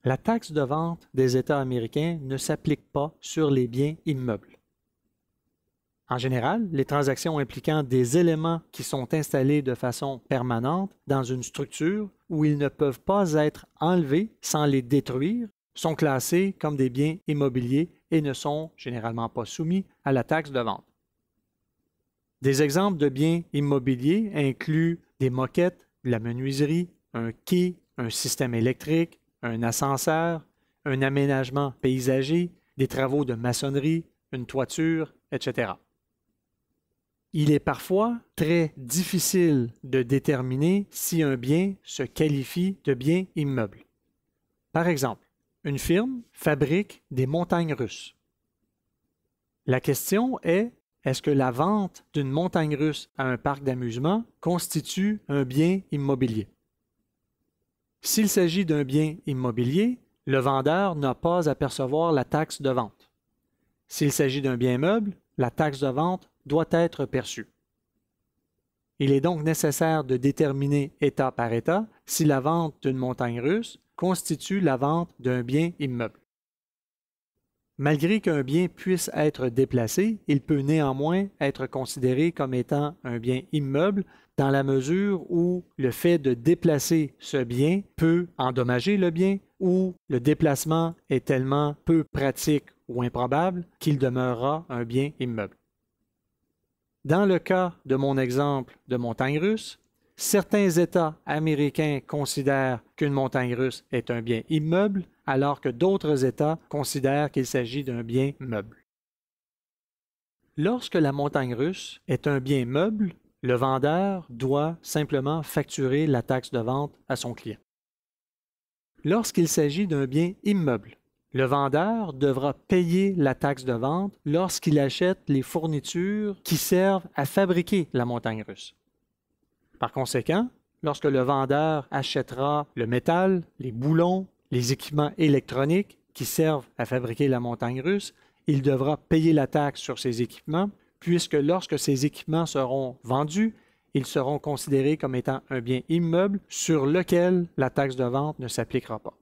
La taxe de vente des États américains ne s'applique pas sur les biens immeubles. En général, les transactions impliquant des éléments qui sont installés de façon permanente dans une structure où ils ne peuvent pas être enlevés sans les détruire sont classées comme des biens immobiliers et ne sont généralement pas soumis à la taxe de vente. Des exemples de biens immobiliers incluent des moquettes, de la menuiserie, un quai, un système électrique, un ascenseur, un aménagement paysager, des travaux de maçonnerie, une toiture, etc. Il est parfois très difficile de déterminer si un bien se qualifie de bien immeuble. Par exemple, une firme fabrique des montagnes russes. La question est, est-ce que la vente d'une montagne russe à un parc d'amusement constitue un bien immobilier? S'il s'agit d'un bien immobilier, le vendeur n'a pas à percevoir la taxe de vente. S'il s'agit d'un bien meuble, la taxe de vente doit être perçue. Il est donc nécessaire de déterminer État par État si la vente d'une montagne russe constitue la vente d'un bien immeuble. Malgré qu'un bien puisse être déplacé, il peut néanmoins être considéré comme étant un bien immeuble dans la mesure où le fait de déplacer ce bien peut endommager le bien ou le déplacement est tellement peu pratique ou improbable qu'il demeurera un bien immeuble. Dans le cas de mon exemple de montagne russe, certains États américains considèrent qu'une montagne russe est un bien immeuble, alors que d'autres États considèrent qu'il s'agit d'un bien meuble. Lorsque la montagne russe est un bien meuble, le vendeur doit simplement facturer la taxe de vente à son client. Lorsqu'il s'agit d'un bien immeuble, le vendeur devra payer la taxe de vente lorsqu'il achète les fournitures qui servent à fabriquer la montagne russe. Par conséquent, lorsque le vendeur achètera le métal, les boulons, les équipements électroniques qui servent à fabriquer la montagne russe, il devra payer la taxe sur ces équipements, puisque lorsque ces équipements seront vendus, ils seront considérés comme étant un bien immeuble sur lequel la taxe de vente ne s'appliquera pas.